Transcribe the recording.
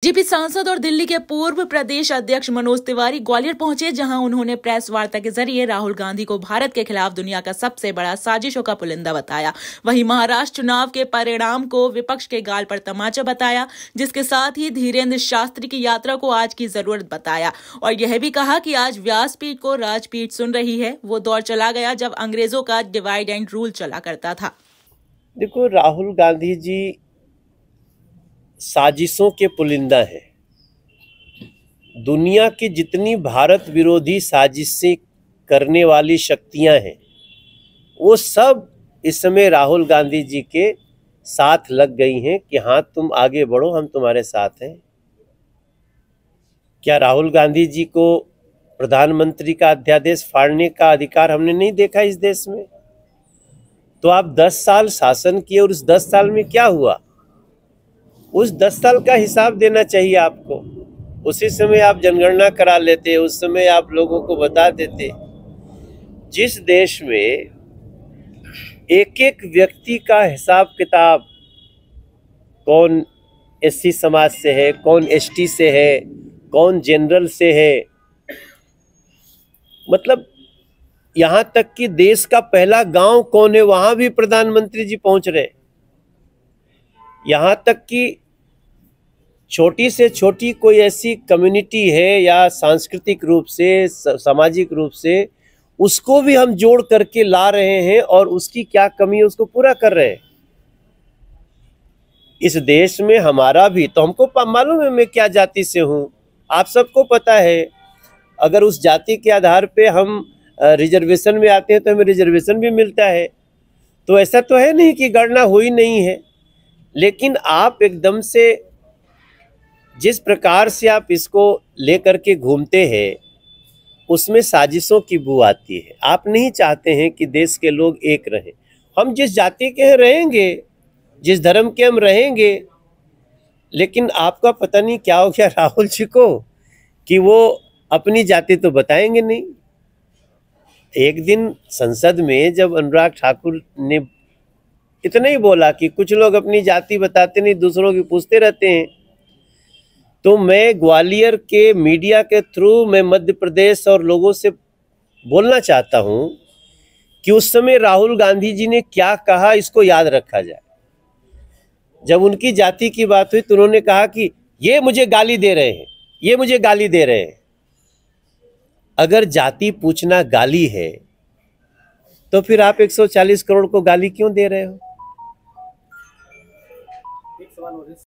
JP सांसद और दिल्ली के पूर्व प्रदेश अध्यक्ष मनोज तिवारी ग्वालियर पहुंचे, जहां उन्होंने प्रेस वार्ता के जरिए राहुल गांधी को भारत के खिलाफ दुनिया का सबसे बड़ा साजिशों का पुलिंदा बताया। वहीं महाराष्ट्र चुनाव के परिणाम को विपक्ष के गाल पर तमाचा बताया, जिसके साथ ही धीरेन्द्र शास्त्री की यात्रा को आज की जरूरत बताया और यह भी कहा कि आज व्यासपीठ को राजपीठ सुन रही है। वो दौर चला गया जब अंग्रेजों का डिवाइड एंड रूल चला करता था। देखो, राहुल गांधी जी साजिशों के पुलिंदा है। दुनिया की जितनी भारत विरोधी साजिशें करने वाली शक्तियां हैं, वो सब इस समय राहुल गांधी जी के साथ लग गई हैं कि हाँ, तुम आगे बढ़ो, हम तुम्हारे साथ हैं। क्या राहुल गांधी जी को प्रधानमंत्री का अध्यादेश फाड़ने का अधिकार हमने नहीं देखा इस देश में? तो आप 10 साल शासन किए और उस 10 साल में क्या हुआ, उस 10 साल का हिसाब देना चाहिए आपको। उसी समय आप जनगणना करा लेते, उस समय आप लोगों को बता देते। जिस देश में एक एक व्यक्ति का हिसाब किताब, कौन एससी समाज से है, कौन एसटी से है, कौन जनरल से है, मतलब यहाँ तक कि देश का पहला गांव कौन है वहां भी प्रधानमंत्री जी पहुंच रहे। यहाँ तक कि छोटी से छोटी कोई ऐसी कम्युनिटी है या सांस्कृतिक रूप से, सामाजिक रूप से, उसको भी हम जोड़ करके ला रहे हैं और उसकी क्या कमी है उसको पूरा कर रहे हैं। इस देश में हमारा भी, तो हमको मालूम है मैं क्या जाति से हूँ, आप सबको पता है। अगर उस जाति के आधार पे हम रिजर्वेशन में आते हैं तो हमें रिजर्वेशन भी मिलता है। तो ऐसा तो है नहीं कि गणना हुई नहीं है, लेकिन आप एकदम से जिस प्रकार से आप इसको लेकर के घूमते हैं, उसमें साजिशों की बू आती है। आप नहीं चाहते हैं कि देश के लोग एक रहें। हम जिस जाति के हैं रहेंगे, जिस धर्म के हम रहेंगे, लेकिन आपका पता नहीं क्या हो गया राहुल जी को कि वो अपनी जाति तो बताएंगे नहीं। एक दिन संसद में जब अनुराग ठाकुर ने इतना ही बोला कि कुछ लोग अपनी जाति बताते नहीं, दूसरों की पूछते रहते हैं, तो मैं ग्वालियर के मीडिया के थ्रू मैं मध्य प्रदेश और लोगों से बोलना चाहता हूं कि उस समय राहुल गांधी जी ने क्या कहा, इसको याद रखा जाए। जब उनकी जाति की बात हुई तो उन्होंने कहा कि ये मुझे गाली दे रहे हैं, ये मुझे गाली दे रहे हैं। अगर जाति पूछना गाली है तो फिर आप 140 करोड़ को गाली क्यों दे रहे हो?